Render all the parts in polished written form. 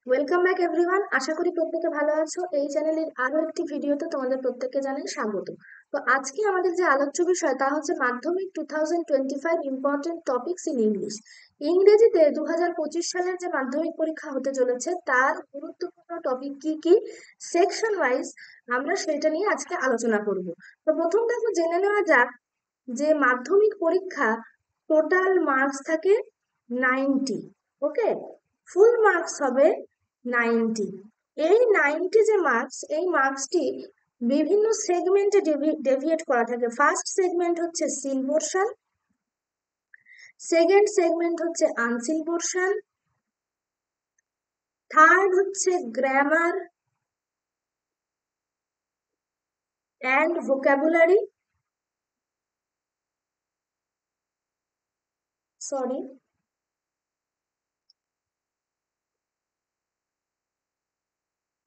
Welcome back everyone. আশা করি প্রত্যেকে ভালো আছো। এই চ্যানেলের আরো একটি ভিডিওতে তোমাদের প্রত্যেককে জানাই স্বাগত। তো আজকে আমাদের যে আলোচ্য বিষয় তা হচ্ছে মাধ্যমিক 2025 ইম্পর্টেন্ট টপিকস ইন ইংলিশ। ইংরেজিতে 2025 সালের যে মাধ্যমিক পরীক্ষা হতে চলেছে তার গুরুত্বপূর্ণ টপিক কি কি, সেকশন ওয়াইজ আমরা সেটা নিয়ে আজকে আলোচনা করব। তো প্রথম দেখো জেনে নেওয়া যাক যে মাধ্যমিক পরীক্ষা টোটাল মার্কস থাকে 90। ওকে, ফুল মার্কস হবে 90। এই 90 যে মার্কস, এই মার্কসটি বিভিন্ন সেগমেন্টে ডেভিয়েট করা থাকে। ফার্স্ট সেগমেন্ট হচ্ছে সিন পোর্শন, সেকেন্ড সেগমেন্ট হচ্ছে আনসিন পোর্শন, থার্ড হচ্ছে grammar and vocabulary, sorry,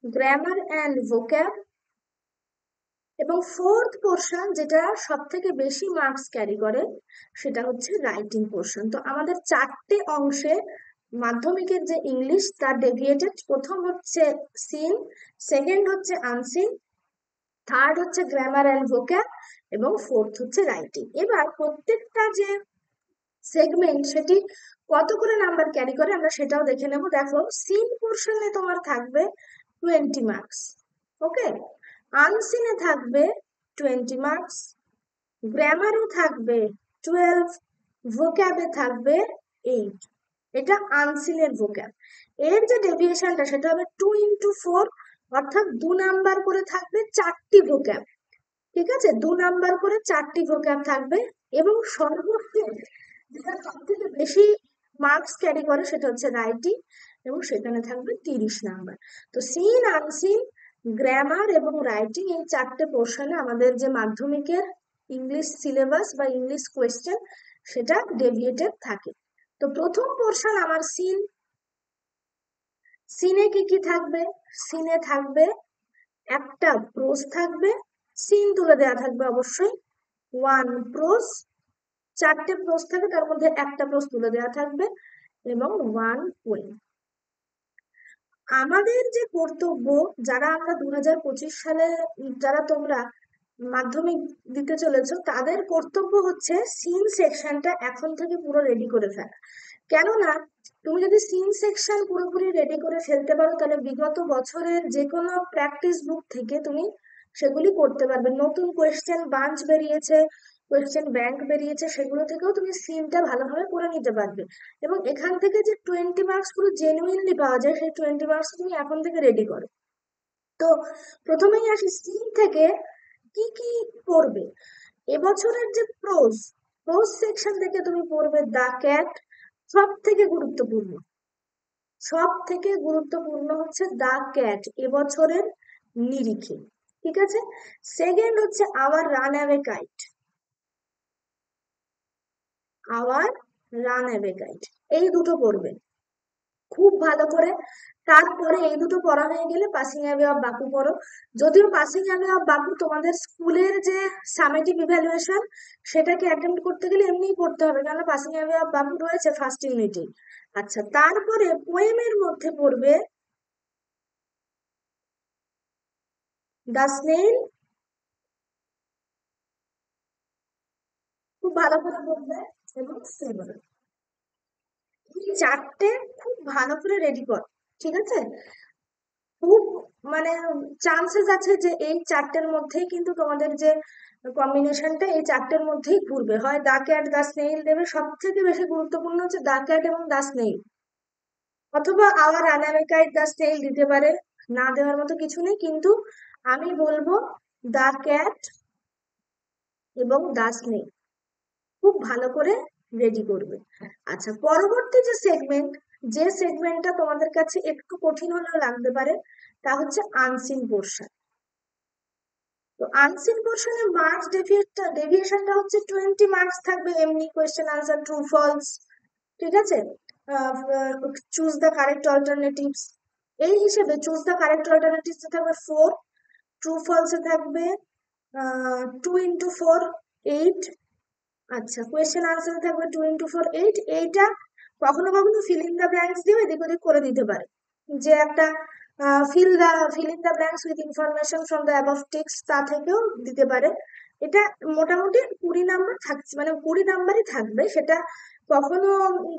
grammar and vocab, এবং ফোর্থ পোর্শন যেটা সব থেকে বেশি মার্কস ক্যারি করে সেটা হচ্ছে রাইটিং পোর্শন। তো আমাদের চারটে অংশে মাধ্যমিকের যে ইংলিশ তার ডেভিয়েটেড। প্রথম হচ্ছে সিন, সেকেন্ড হচ্ছে আনসিন, থার্ড হচ্ছে গ্রামার অ্যান্ড ভোক্যাব, এবং ফোর্থ হচ্ছে রাইটিং। এবার প্রত্যেকটা যে সেগমেন্ট সেটি কত করে নাম্বার ক্যারি করে আমরা সেটাও দেখে নেব। দেখো, সিন পোর্শনে তোমার থাকবে 20 মার্কস। ওকে, আনসিনে থাকবে 20 মার্কস, গ্রামারে থাকবে 12, ভোক্যাবে থাকবে 8। এটা আনসিনের ভোক্যাব। এর যে ডেভিয়েশনটা সেটা হবে 2 into 4, অর্থাৎ 2 নাম্বার করে থাকবে 4টি ভোক্যাব। ঠিক আছে, 2 নাম্বার করে 4টি ভোক্যাব থাকবে। এবং সর্বশেষ যেটা সব থেকে বেশি মার্কস ক্যারি করে সেটা হচ্ছে রাইটিং, এবং সেখানে থাকবে 30 নাম্বার। তো সিন, আনসিন, গ্রামার এবং রাইটিং এই চারটে পোর্শনে আমাদের যে মাধ্যমিকের ইংলিশ সিলেবাস বা ইংলিশ কোয়েশ্চেন সেটা ডেভিয়েটেড থাকে। তো প্রথম পোর্শন আমার সিন। সিনে কি কি থাকবে? সিনে থাকবে একটা প্রোজ থাকবে, সিন তুলে দেওয়া থাকবে অবশ্যই, 1 প্রোজ, 4টে প্রোজ থাকে তার মধ্যে একটা প্রোজ তুলে দেওয়া থাকবে, এবং 1 পোয়েম। আমাদের যে কর্তব্য, যারা আমরা 2025 সালে, যারা তোমরা মাধ্যমিক দিতে চলেছো তাদের কর্তব্য হচ্ছে সিন সেকশনটা এখন থেকে পুরো রেডি করে ফেলা। কেননা তুমি যদি সিন সেকশন পুরোপুরি রেডি করে ফেলতে পারো তাহলে বিগত বছরের যে কোনো প্র্যাকটিস বুক থেকে তুমি সেগুলি করতে পারবে। নতুন কোয়েশ্চেন বাঞ্চ বেরিয়েছে, কোয়েশ্চেন ব্যাংক বেরিয়েছে, সেগুলো থেকেও তুমি সিনটা ভালোভাবে করে নিতে পারবে। এবং এখান থেকে যে 20 মার্কস পুরো জেনুইনলি পাওয়া যায়, সেই 20 মার্কস তুমি এখন থেকে রেডি করো। তো প্রথমেই আসি সিন থেকে কি কি পড়বে। এবছরের যে প্রোজ, প্রোজ সেকশন থেকে তুমি পড়বে দ্য ক্যাট। সব থেকে গুরুত্বপূর্ণ, সব থেকে গুরুত্বপূর্ণ হচ্ছে দ্য ক্যাট এবছরের নিরিখে। ঠিক আছে, সেকেন্ড হচ্ছে our runaway kite, our runaway kite, এই দুটো পড়বে খুব ভালো করে। তারপরে এই দুটো পড়া হয়ে গেলে পাসিং অ্যাওয়ে অফ বাপু পড়ো। যদিও পাসিং অ্যাওয়ে অফ বাপু তোমাদের স্কুলের যে সামেটিভ ইভ্যালুয়েশন সেটাকে অ্যাটেম্প করতে গেলে এমনিই পড়তে হবে, কারণ পাসিং অ্যাওয়ে অফ বাপু রয়েছে ফার্স্ট ইউনিটে। আচ্ছা, তারপরে পোয়েমের মধ্যে পড়বে দ্য স্নেইল, খুব ভালো করে পড়বে, এবং সেভেন। এই চারটে খুব ভালো করে রেডি কর। ঠিক আছে, খুব মানে চান্সেস আছে যে এই চারটের মধ্যেই কিন্তু তোমাদের যে কম্বিনেশনটা এই চারটের মধ্যেই ঘুরবে। হয় দা ক্যাট দা স্নেইল দেবে, সব থেকে বেশি গুরুত্বপূর্ণ হচ্ছে দা ক্যাট এবং দা স্নেইল, অথবা আওয়ার অ্যানামিকাইট দা স্নেইল দিতে পারে, না দেওয়ার মতো কিছু নেই। কিন্তু আমি বলবো দা ক্যাট এবং দা স্নেইল খুব ভালো করে রেডি করবে। আচ্ছা, পরবর্তী যে সেগমেন্ট, যে সেগমেন্টটা তোমাদের কাছে একটু কঠিন হলেও লাগতে পারে, তা হচ্ছে আনসিন পোর্শন। তো আনসিন পোর্শনে মার্কস ডেভিয়েশনটা হচ্ছে 20 মার্কস থাকবে, এমনি কোয়েশ্চেন আনসার ট্রু ফলস। ঠিক আছে, চুজ দ্য কারেক্ট অল্টারনেটিভস, এই হিসেবে চুজ দ্য কারেক্ট অল্টারনেটিভস থাকবে 4, ট্রু ফলসে থাকবে 2 into 4, 8। আচ্ছা, কোয়েশ্চেন আনসার থাকবে 2 into 4, 8। এইটা কখনো কখনো ফিল ইন দ্য ব্ল্যাঙ্কস দিয়ে এদিক ওদিক করে দিতে পারে। যে একটা fill in the blanks with information from the above text, তা থেকেও দিতে পারে। এটা মোটামুটি 20 নাম্বার থাকছে, মানে 20 নাম্বারই থাকবে। সেটা কখনো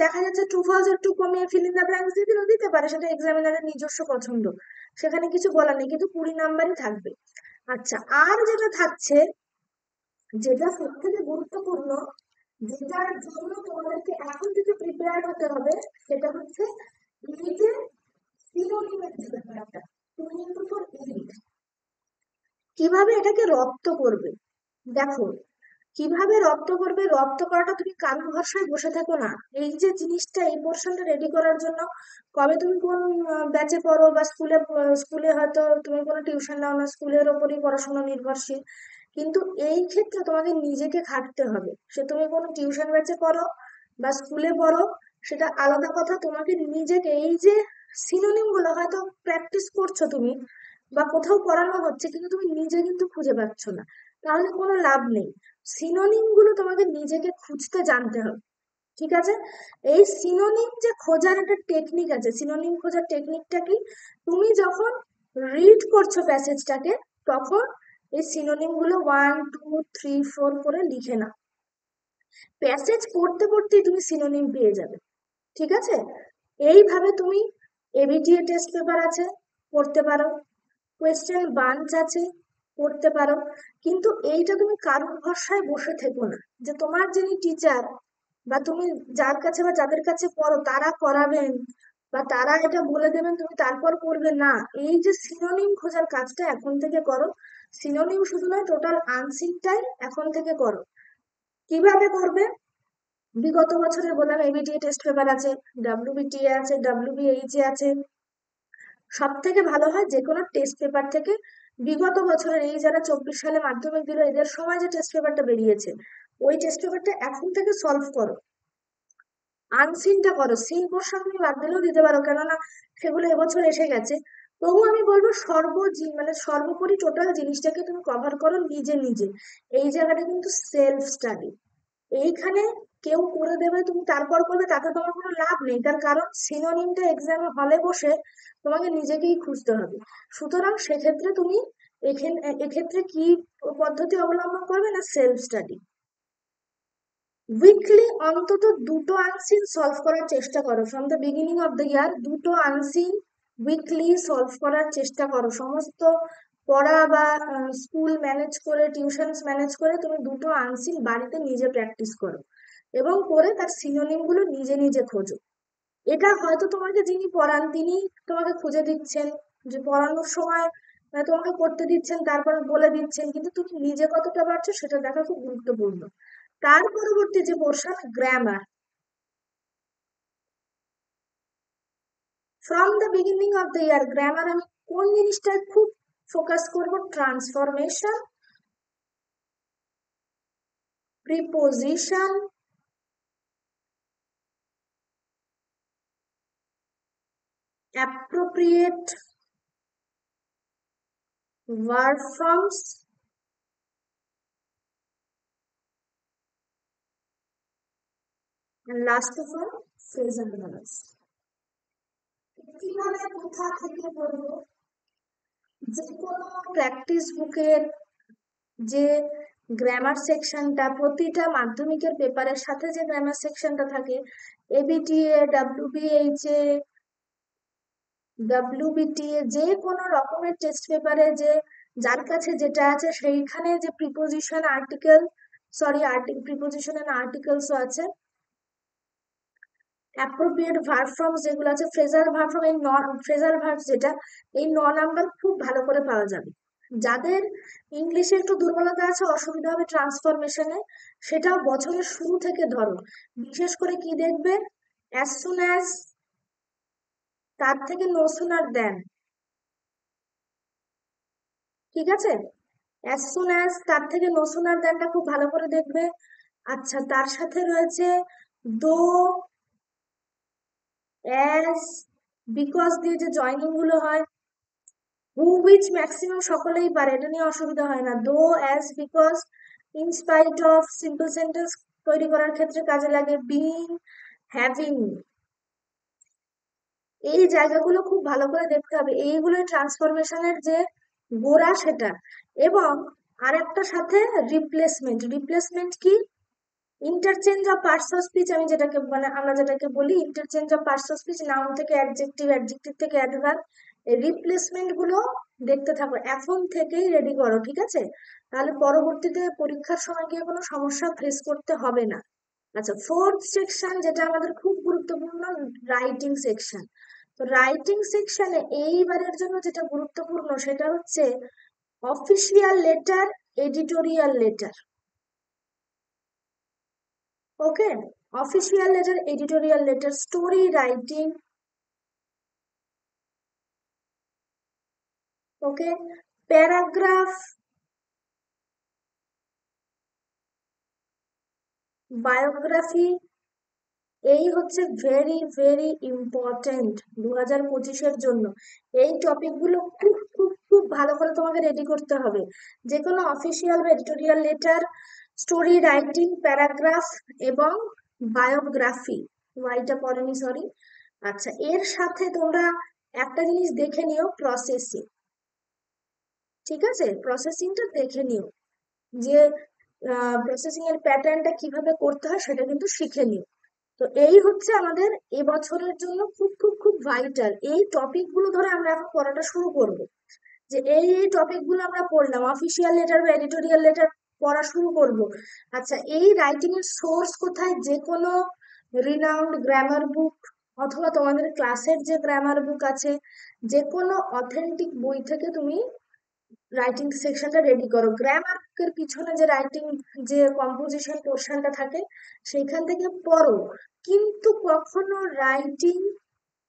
দেখা যাচ্ছে ট্রু ফলস একটু কমিয়ে ফিল ইন দ্য ব্ল্যাঙ্কস দিয়ে দিলেও দিতে পারে, সেটা এক্সামিনারের নিজস্ব পছন্দ, সেখানে কিছু বলার নেই, কিন্তু 20 নাম্বারই থাকবে। আচ্ছা, আর যেটা থাকছে, যেটা সব থেকে গুরুত্বপূর্ণ, যেটার জন্য তোমাদেরকে এখন থেকে প্রিপেয়ার হতে হবে, সেটা হচ্ছে এই যে সিনোনিমের যে ব্যাপারটা, তুমি কিন্তু তোর এইট কিভাবে এটাকে রপ্ত করবে। দেখো, কিভাবে রপ্ত করবে, রপ্ত করাটা তুমি কারোর ভরসায় বসে থাকো না। এই যে জিনিসটা, এই পোর্শনটা রেডি করার জন্য কবে তুমি কোন ব্যাচে পড়ো, বা স্কুলে হয়তো তুমি কোনো টিউশন নাও না, স্কুলের ওপরই পড়াশোনা নির্ভরশীল, কিন্তু এই ক্ষেত্রে তোমাকে নিজেকে খাটতে হবে। সে তুমি কোনো টিউশন ব্যাচে পড়ো বা স্কুলে পড়ো, সেটা আলাদা কথা। তোমাকে নিজেকে এই যে সিনোনিম গুলো হয়তো প্র্যাকটিস করছো তুমি, বা কোথাও পড়ানো হচ্ছে, কিন্তু তুমি নিজে কিন্তু খুঁজে পাচ্ছ না, তাহলে কোনো লাভ নেই। সিনোনিম গুলো তোমাকে নিজেকে খুঁজতে জানতে হবে, ঠিক আছে? এই সিনোনিম যে খোঁজার একটা টেকনিক আছে, সিনোনিম খোঁজার টেকনিকটা কি, তুমি যখন রিড করছো প্যাসেজটাকে, তখন এই সিনোনিম গুলো 1 2 3 4 করে লিখে নাও। প্যাসেজ পড়তে পড়তেই তুমি সিনোনিম পেয়ে যাবে, ঠিক আছে? এইভাবে তুমি এবিটিএ টেস্ট পেপার আছে, পড়তে পারো, কোয়েশ্চেন বাঞ্চ আছে, পড়তে পারো। কিন্তু এইটা তুমি কারোর ভরসায় বসে থেকো না, যে তোমার যিনি টিচার বা তুমি যার কাছে বা যাদের কাছে পড়ো তারা করাবেন বা তারা এটা বলে দেবেন, তুমি তারপর করবে না। এই যে সিনোনিম খোঁজার কাজটা এখন থেকে করো। সিনোনিম শুধু নয়, টোটাল আনসিনটাই এখন থেকে করো। কিভাবে করবে? বিগত বছরের বললাম এবিটিএ টেস্ট পেপার আছে, ডাব্লিউবিটিএ আছে, ডাব্লিউবিএইচ আছে। সব থেকে ভালো হয় যে কোনো টেস্ট পেপার থেকে বিগত বছরের, এই যারা 24 সালে মাধ্যমিক দিল এদের সময় যে টেস্ট পেপারটা বেরিয়েছে, ওই টেস্ট পেপারটা এখন থেকে সলভ করো, আনসিনটা করো। সিন পোর্শন তুমি বাদ দিলেও দিতে পারো, কেননা সেগুলো এবছর এসে গেছে। তবু আমি বলবো মানে সর্বোপরি টোটাল জিনিসটাকে তুমি কভার করো নিজে নিজে। এই জায়গাটা কিন্তু সেলফ স্টাডি। এইখানে কেউ করে দেবে তুমি তারপর করবে, তাতে তোমার কোনো লাভ নেই। তার কারণ সিনোনিমটা এক্সাম হলে বসে তোমাকে নিজেকেই খুঁজতে হবে। সুতরাং সেক্ষেত্রে তুমি এক্ষেত্রে কি পদ্ধতি অবলম্বন করবে না, সেলফ স্টাডি। উইকলি অন্তত দুটো আনসিন সলভ করার চেষ্টা করো, from the beginning of the year দুটো আনসিন উইকলি সলভ করার চেষ্টা করো। সমস্ত পড়া বা স্কুল ম্যানেজ করে, টিউশনস ম্যানেজ করে তুমি দুটো আনসিন বাড়িতে নিজে প্র্যাকটিস করো, এবং করে তার সিনোনিম গুলো নিজে নিজে খোঁজো। এটা হয়তো তোমাকে যিনি পড়ান তিনি তোমাকে খুঁজে দিচ্ছেন, যে পড়ানোর সময় তোমাকে করতে দিচ্ছেন, তারপরে বলে দিচ্ছেন, কিন্তু তুমি নিজে কতটা পারছো সেটা দেখা খুব গুরুত্বপূর্ণ। তার পরবর্তী যে portion, grammar. From the beginning of the year grammar আমি কোন জিনিসটা খুব ফোকাস করব, transformation, preposition, appropriate verb forms, and last of all phrasal verbs। কিভাবে কোথা থেকে পড়বো? যে কোনো প্র্যাকটিস বুকের যে গ্রামার সেকশনটা, প্রতিটা মাধ্যমিকের পেপারের সাথে যে গ্রামার সেকশনটা থাকে, এবিটিএ, ডাব্লিউবিএইচ এ, ডাব্লিউবিটিএ, যে কোনো রকমের টেস্ট পেপারে যে যার কাছে যেটা আছে, সেইখানে যে প্রিপোজিশন আর্টিকেল, প্রিপোজিশন এন্ড আর্টিকেলসও আছে, অ্যাপ্রোপ্রিয়েট ভার্ব ফর্মস যেগুলো আছে, ফ্রেজাল ভার্ব ফর্ম, এই ফ্রেজাল ভার্ব যেটা, এই 9 নাম্বার খুব ভালো করে পাওয়া যাবে। যাদের ইংলিশে একটু দুর্বলতা আছে, অসুবিধা হবে ট্রান্সফরমেশনে, সেটাও বছরের শুরু থেকে ধরো। বিশেষ করে কি দেখবে, অ্যাজ সুন অ্যাজ, তার থেকে নো সুনার দেন, ঠিক আছে? অ্যাজ সুন অ্যাজ, তার থেকে নো সুনার দেনটা খুব ভালো করে দেখবে। আচ্ছা, তার সাথে রয়েছে দো, অ্যাজ, বিকজ দিয়ে যে জয়নিং গুলো হয়, হু উইচ ম্যাক্সিমাম সকলেই পারে, এটা নিয়ে অসুবিধা হয় না। দো, as, because, in spite of, simple sentence তৈরি করার ক্ষেত্রে কাজে লাগে। বিং, হ্যাভিং, এই জায়গাগুলো খুব ভালো করে দেখতে হবে, এইগুলো ট্রান্সফরমেশনের যে গোড়া সেটা। এবং আরেকটা সাথে রিপ্লেসমেন্ট। রিপ্লেসমেন্ট কি? Interchange of parts of speech, আমি যেটাকে মানে আমরা যেটাকে বলি interchange of parts of speech, noun থেকে অ্যাডজেক্টিভ, অ্যাডজেক্টিভ থেকে অ্যাডভার্ব, এই রিপ্লেসমেন্ট গুলো দেখতে থাকো, এখন থেকেই রেডি করো, ঠিক আছে? তাহলে পরবর্তীতে পরীক্ষার সময় গিয়ে কোনো সমস্যা ফেস করতে হবে না। আচ্ছা, ফোর্থ সেকশন যেটা আমাদের খুব গুরুত্বপূর্ণ, রাইটিং সেকশন। তো রাইটিং সেকশনে এইবারের জন্য যেটা গুরুত্বপূর্ণ সেটা হচ্ছে official letter, editorial letter. Okay, official letter, editorial letter, story writing, okay, paragraph, biography, এই হচ্ছে ভেরি ভেরি ইম্পর্টেন্ট 2025-এর জন্য। এই টপিকগুলো খুব খুব খুব ভালো করে তোমাকে রেডি করতে হবে। যে কোনো অফিসিয়াল বা editorial letter, story writing, paragraph এবং বায়োগ্রাফি, ওয়াইটা পড়েনি সরি। আচ্ছা, এর সাথে তোমরা একটা জিনিস দেখে নিও, প্রসেসিং। ঠিক আছে, প্রসেসিংটা দেখে নিও, যে প্রসেসিং এর প্যাটার্নটা কিভাবে করতে হয় সেটা কিন্তু শিখে নিও। তো এই হচ্ছে আমাদের এবছরের জন্য খুব খুব খুব ভাইটাল এই টপিক গুলো ধরে আমরা এখন পড়াটা শুরু করব। যে এই টপিক গুলো আমরা পড়লাম, অফিসিয়াল লেটার বা এডিটোরিয়াল লেটার পড়া শুরু করব। আচ্ছা, এই রাইটিং এর সোর্স কোথায়? যে কোনো রিনাউন্ড গ্রামার বুক, অথবা তোমাদের ক্লাসের যে গ্রামার বুক আছে, যে কোনো অথেন্টিক বই থেকে তুমি রাইটিং সেকশনটা রেডি করো। গ্রামারের পিছনে যে রাইটিং, যে কম্পোজিশন পোর্শনটা থাকে সেখান থেকে পড়ো, কিন্তু কখনো রাইটিং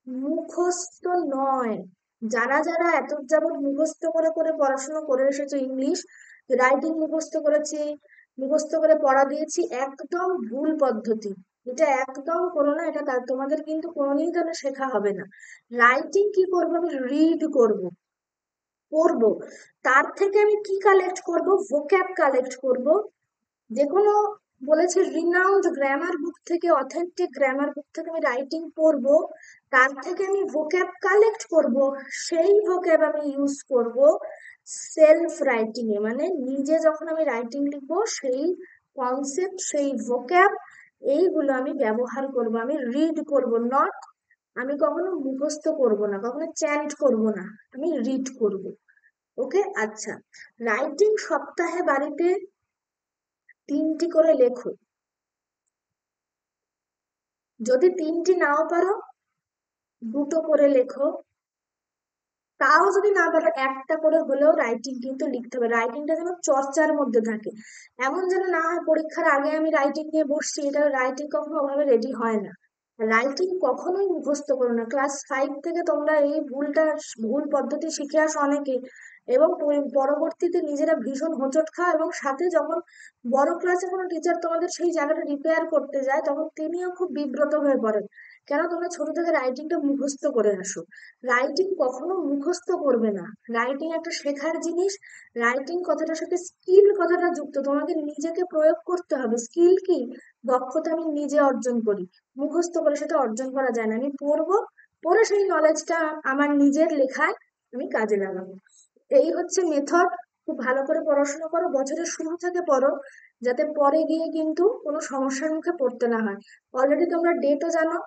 মুখস্থ নয়। যারা যারা এত যাবৎ মুখস্থ করে করে পড়াশোনা করে এসেছো ইংলিশ, রাইটিং মুখস্থ করেছি, মুখস্থ করে পড়া দিয়েছি, একদম ভুল পদ্ধতি। এটা একদম করো না, এটা তোমাদের কিন্তু কোনোদিন তাহলে শেখা হবে না। রাইটিং কি করবো? আমি রিড করব, পড়বো। তার থেকে আমি কি কালেক্ট করব? ভোক্যাব কালেক্ট করব। যে কোনো, বলেছে রিনাউন্ড গ্রামার বুক থেকে, অথেন্টিক গ্রামার বুক থেকে আমি রাইটিং পড়বো, তার থেকে আমি ভোক্যাব কালেক্ট করব, সেই ভোক্যাব আমি ইউজ করব সেলফ রাইটিং এ, মানে নিজে যখন আমি রাইটিং লিখবো সেই কনসেপ্ট, সেই ভোক্যাব, এইগুলো আমি ব্যবহার করব, আমি রিড করব, নট, আমি কখনো মুখস্থ করব না, কখনো চ্যান্ট করব না, আমি রিড করব। ওকে, আচ্ছা, রাইটিং সপ্তাহে বাড়িতে 3টি করে লেখো। যদি 3টি নাও পারো, 2টো করে লেখো। তাও যদি না পারো, একটা করে হলেও রাইটিং কিন্তু লিখতে হবে। রাইটিংটা যেন চর্চার মধ্যে থাকে, এমন যেন না হয় পরীক্ষার আগে আমি রাইটিং নিয়ে বসছি, এটা রাইটিং কখনো ওভাবে রেডি হয় না। রাইটিং কখনোই মুখস্থ করো না। ক্লাস 5 থেকে তোমরা এই ভুল পদ্ধতি শিখে আসো অনেকে, এবং পরবর্তীতে নিজেরা ভীষণ হোঁচট খাও, এবং সাথে যখন বড় ক্লাসে কোনো টিচার তোমাদের সেই জায়গাটা রিপেয়ার করতে যায় তখন তিনিও খুব বিব্রত হয়ে পড়েন, কেন তোমরা ছোট থেকে রাইটিংটা মুখস্থ করে আসো। রাইটিং কখনো মুখস্থ করবে না, রাইটিং একটা শেখার জিনিস। রাইটিং কথাটার সাথে স্কিল কথাটা যুক্ত, তোমাকে নিজেকে প্রয়োগ করতে হবে। স্কিল কি? দক্ষতা আমি নিজে অর্জন করি, মুখস্থ করে সেটা অর্জন করা যায় না। আমি পড়বো, পড়ে সেই নলেজটা আমার নিজের লেখায় আমি কাজে লাগাবো। এই হচ্ছে মেথড। খুব ভালো করে পড়াশোনা করো, বছরের শুরু থেকে পড়ো, যাতে পরে গিয়ে কিন্তু কোনো সমস্যার মুখে পড়তে না হয়। অলরেডি তোমরা ডেটও জানো,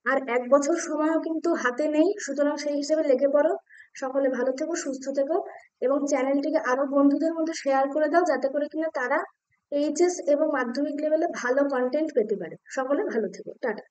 আর 1 বছর সময়ও কিন্তু হাতে নেই, সুতরাং সেই হিসেবে লেগে পড়ো। সকলে ভালো থেকো, সুস্থ থেকো, এবং চ্যানেলটিকে আরো বন্ধুদের মধ্যে শেয়ার করে দাও, যাতে করে কিনা তারা এইচএস এবং মাধ্যমিক লেভেলে ভালো কন্টেন্ট পেতে পারে। সকলে ভালো থেকো, টাটা।